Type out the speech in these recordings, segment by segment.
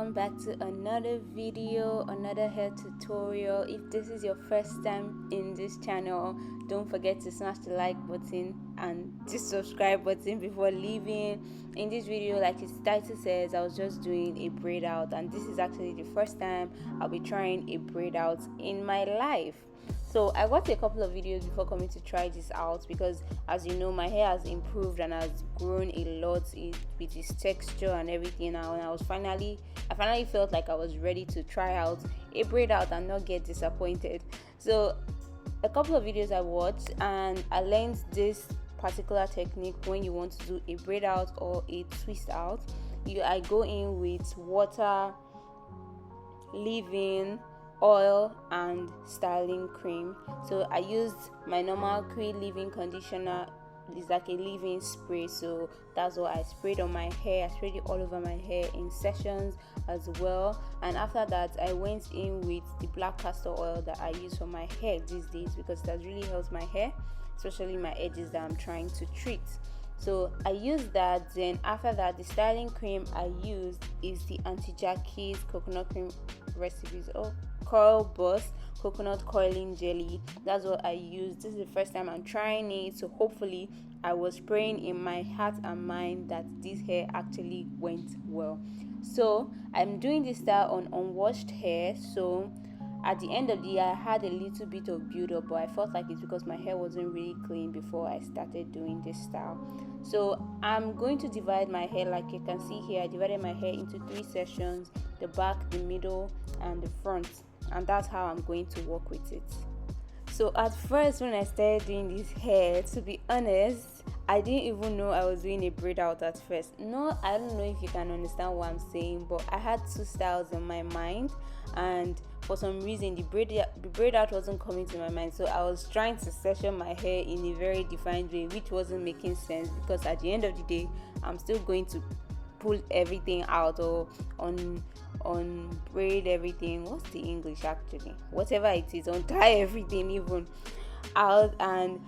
welcome back to another video, another hair tutorial. If this is your first time in this channel, don't forget to smash the like button and the subscribe button before leaving. In this video, like its title says, I was just doing a braid out, and this is actually the first time I'll be trying a braid out in my life. So I watched a couple of videos before coming to try this out because, as you know, my hair has improved and has grown a lot with its texture and everything now, and I finally felt like I was ready to try out a braid out and not get disappointed. So a couple of videos I watched and I learned this particular technique. When you want to do a braid out or a twist out, I go in with water, leave-in, oil and styling cream. So I used my normal cream leave-in conditioner. It's like a leave-in spray, so that's what I sprayed on my hair. I sprayed it all over my hair in sessions as well, and after that I went in with the black castor oil that I use for my hair these days because that really helps my hair, especially my edges that I'm trying to treat. So I used that. Then after that, the styling cream I used is the Auntie Jackie's coconut cream recipes coil burst coconut coiling jelly. That's what I used. This is the first time I'm trying it, so hopefully I was praying in my heart and mind that this hair actually went well. So I'm doing this style on unwashed hair. So at the end of the year, I had a little bit of build-up, but I felt like it's because my hair wasn't really clean before I started doing this style. So I'm going to divide my hair. Like you can see here, I divided my hair into 3 sections: the back, the middle, and the front. And that's how I'm going to work with it. So at first, when I started doing this hair, to be honest, I didn't even know I was doing a braid out at first. No, I don't know if you can understand what I'm saying, but I had 2 styles in my mind, and for some reason the braid out wasn't coming to my mind. So I was trying to section my hair in a very defined way, which wasn't making sense because at the end of the day, I'm still going to pull everything out or on braid everything. What's the English actually? Whatever it is, untie everything even out, and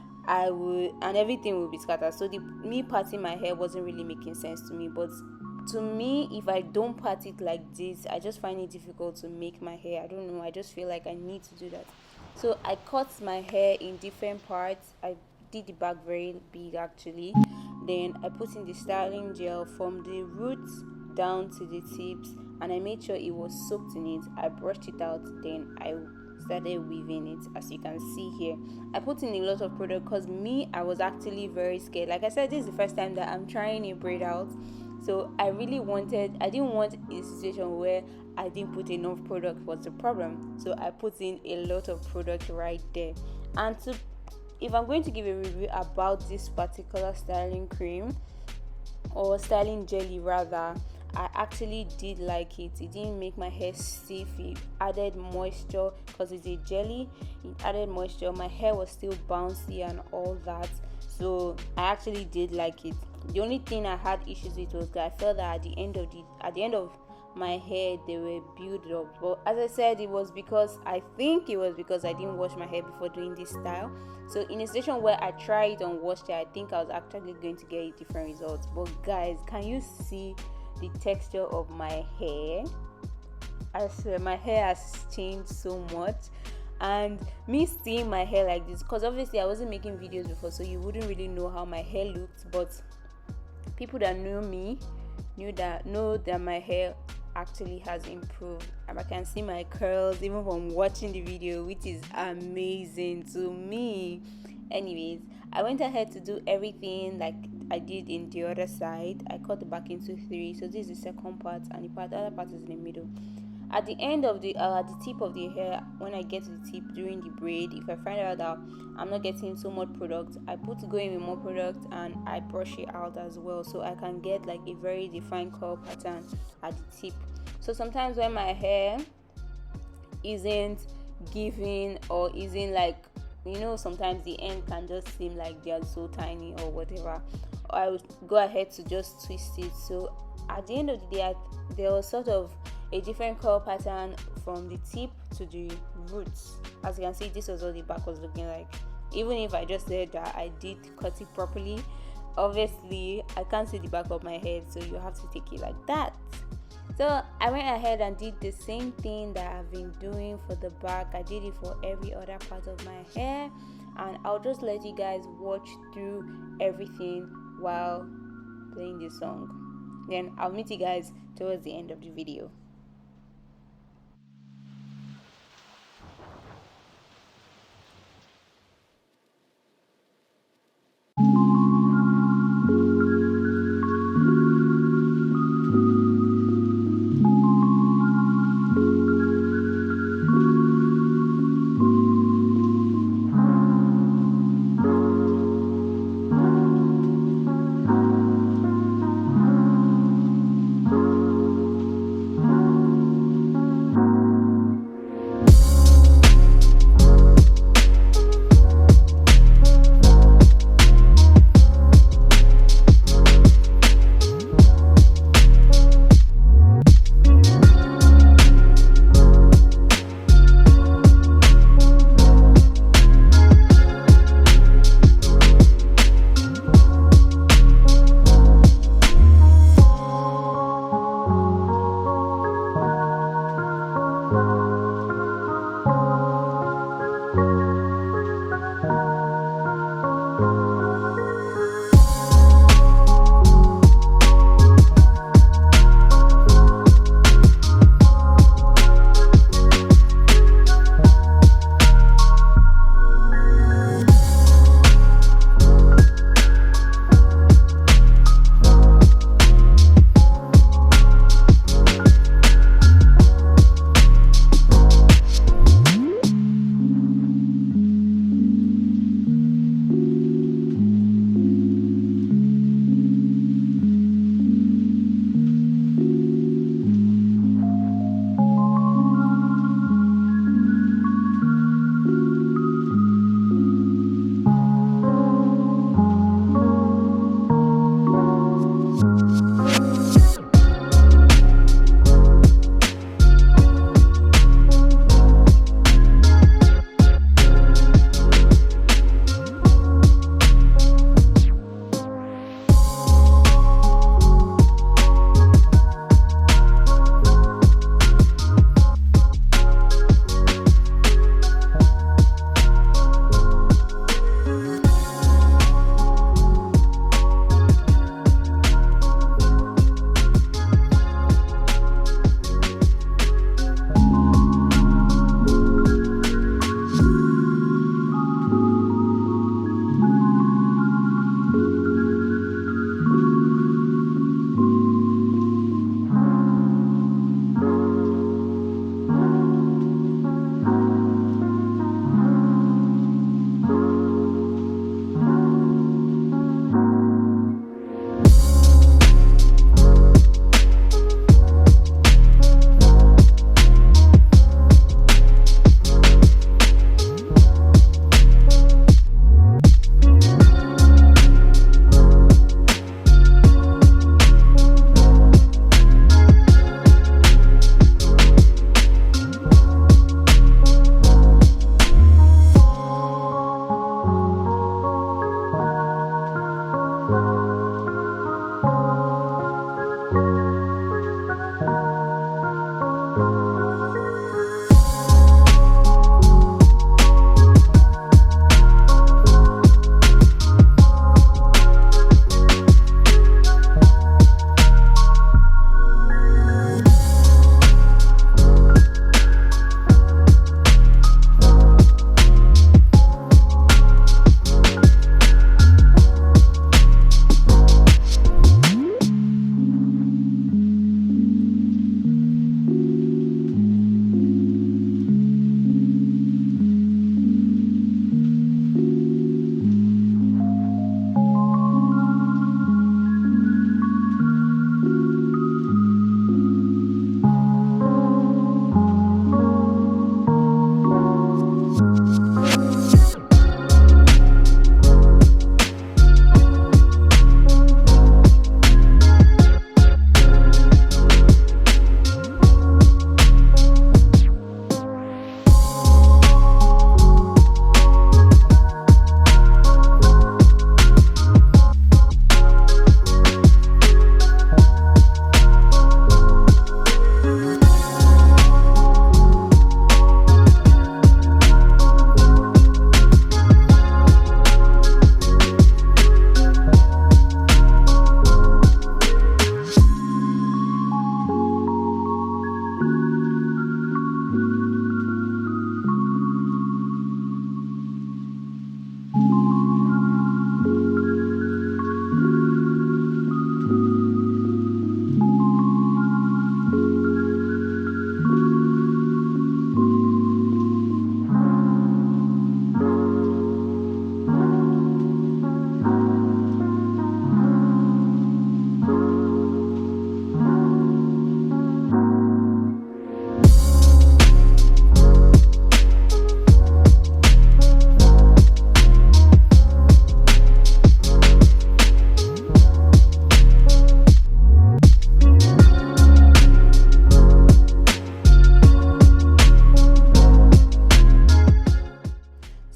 everything will be scattered. So me parting my hair wasn't really making sense to me. But to me, if I don't part it like this, I just find it difficult to make my hair. I don't know, I just feel like I need to do that. So I cut my hair in different parts. I did the back very big actually. Then I put in the styling gel from the roots down to the tips, and I made sure it was soaked in it. I brushed it out, then I started weaving it. As you can see here, I put in a lot of product because I was actually very scared. Like I said, this is the first time that I'm trying a braid out, so I didn't want a situation where I didn't put enough product was the problem. So I put in a lot of product right there. And if I'm going to give a review about this particular styling cream or styling jelly rather, I actually did like it. It didn't make my hair stiff. It added moisture because it's a jelly. It added moisture. My hair was still bouncy and all that. So I actually did like it. The only thing I had issues with was that I felt that at the end of my hair they were built up. But as I said, it was because I didn't wash my hair before doing this style. So in a situation where I tried on washed hair, I think I was actually going to get a different result. But guys, can you see the texture of my hair? I swear my hair has changed so much. And me seeing my hair like this, because obviously I wasn't making videos before, so you wouldn't really know how my hair looked, but people that know me know that my hair actually has improved, and I can see my curls even from watching the video, which is amazing to me. Anyways, I went ahead to do everything like I did in the other side. I cut the back into 3, so this is the second part, and the other part is in the middle. At the end of the tip of the hair, when I get to the tip during the braid, if I find out that I'm not getting so much product, I go in with more product and I brush it out as well, so I can get like a very defined curl pattern at the tip. So sometimes when my hair isn't giving or isn't like, sometimes the end can just seem like they are so tiny or whatever, I would go ahead to just twist it. So at the end of the day, there was sort of a different curl pattern from the tip to the roots. As you can see, this was what the back was looking like. Even if I just said that I did cut it properly, obviously I can't see the back of my head, so you have to take it like that. So I went ahead and did the same thing that I've been doing for the back. I did it for every other part of my hair, and I'll just let you guys watch through everything while playing the song. Then I'll meet you guys towards the end of the video.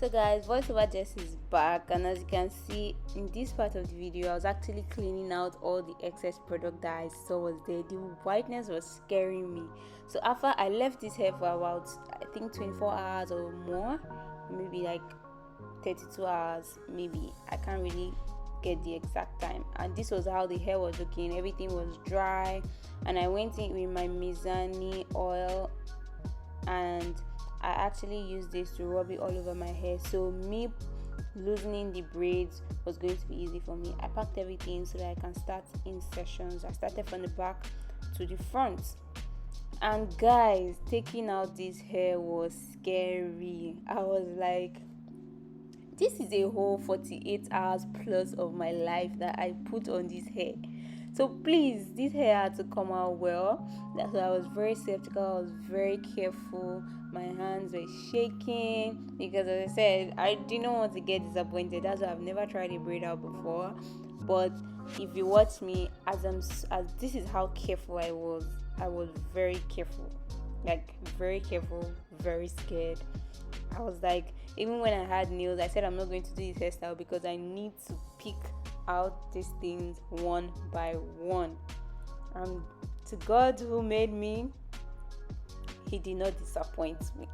So guys, voiceover Jess is back, and as you can see in this part of the video, I was actually cleaning out all the excess product that I saw was there. The whiteness was scaring me. So after I left this hair for about, I think, 24 hours or more, maybe like 32 hours, maybe, I can't really get the exact time, and this was how the hair was looking. Everything was dry, and I went in with my Mizani oil, and I actually used this to rub it all over my hair, so me loosening the braids was going to be easy for me. I packed everything so that I can start in sessions. I started from the back to the front, and guys, taking out this hair was scary. I was like, this is a whole 48 hours plus of my life that I put on this hair. So please, this hair had to come out well. That's why I was very skeptical. I was very careful. My hands were shaking because, as I said, I didn't want to get disappointed. That's why I've never tried a braid out before. But if you watch me, as this is how careful I was. I was very careful, like very careful, very scared. I was like, even when I had nails, I said I'm not going to do this hairstyle because I need to pick out these things one by one. And to God who made me, He did not disappoint me.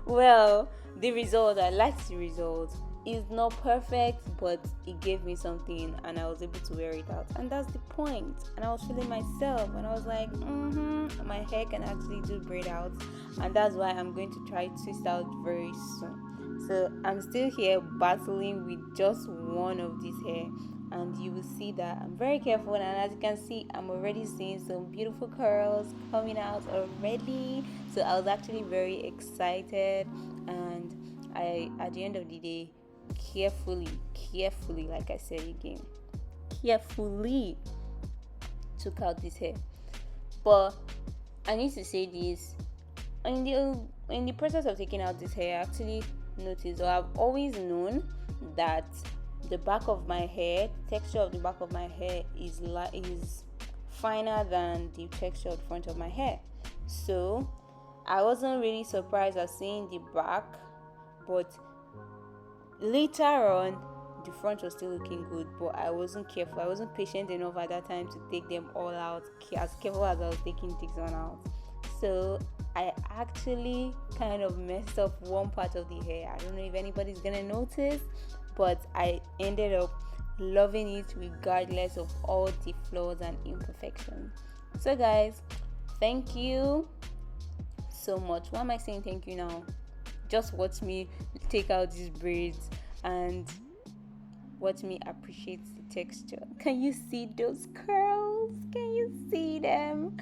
Well, the result, I liked the result. It's not perfect, but it gave me something, and I was able to wear it out, and that's the point. And I was feeling myself, and I was like, my hair can actually do braid out, and that's why I'm going to try twist out very soon. So I'm still here battling with just one of these hair, and you will see that I'm very careful. And as you can see, I'm already seeing some beautiful curls coming out already. So I was actually very excited, and I, at the end of the day, carefully, like I said again, carefully took out this hair. But I need to say this, in the process of taking out this hair, I actually noticed, or I've always known, that the back of my hair, the texture of the back of my hair is finer than the texture of the front of my hair. So I wasn't really surprised at seeing the back, but later on, the front was still looking good, but I wasn't careful. I wasn't patient enough at that time to take them all out, as careful as I was taking this one out. So I actually kind of messed up one part of the hair. I don't know if anybody's gonna notice, but I ended up loving it regardless of all the flaws and imperfections. So guys, thank you so much. Why am I saying thank you now? Just watch me take out these braids and watch me appreciate the texture. Can you see those curls? Can you see them?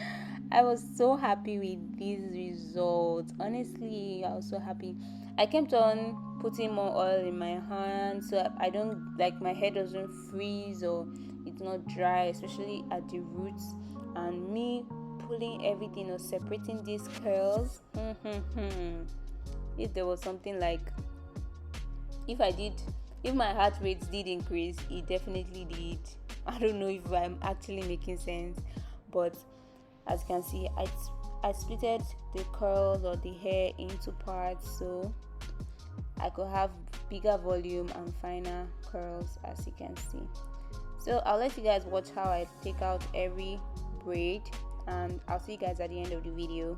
I was so happy with these results. Honestly, I was so happy. I kept on putting more oil in my hand so I don't, like, my hair doesn't freeze or it's not dry, especially at the roots. And me pulling everything or separating these curls. If there was something like, if my heart rates did increase, it definitely did. I don't know if I'm actually making sense, but as you can see, I splitted the curls or the hair into parts so I could have bigger volume and finer curls, as you can see. So I'll let you guys watch how I take out every braid, and I'll see you guys at the end of the video.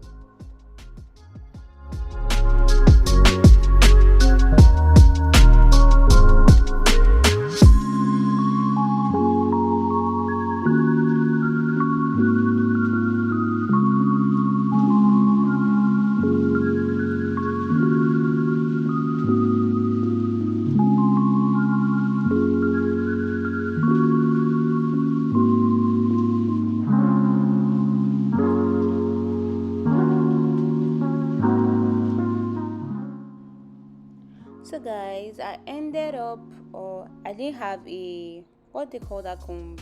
So guys, I ended up, or I didn't have a, what they call that comb.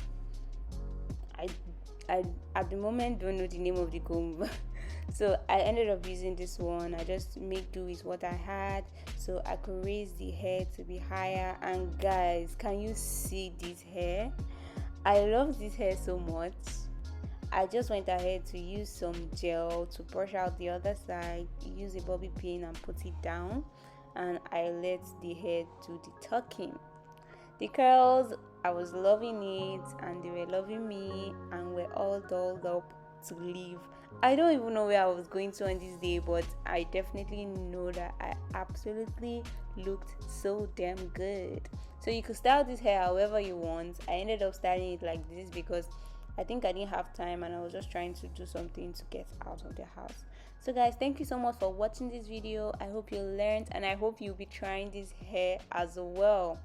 I at the moment don't know the name of the comb. So I ended up using this one. I just made do with what I had so I could raise the hair to be higher. And guys, can you see this hair? I love this hair so much. I just went ahead to use some gel to brush out the other side, use a bobby pin and put it down. and I let the hair do the talking. The curls, I was loving it, and they were loving me, and we're all dolled up to leave. I don't even know where I was going to on this day, but I definitely know that I absolutely looked so damn good. So you could style this hair however you want. I ended up styling it like this because I think I didn't have time and I was just trying to do something to get out of the house. So guys, thank you so much for watching this video. I hope you learned, and I hope you'll be trying this hair as well.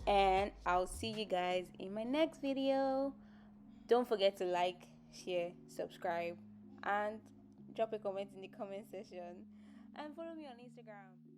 And I'll see you guys in my next video. Don't forget to like, share, subscribe, and drop a comment in the comment section, and follow me on Instagram.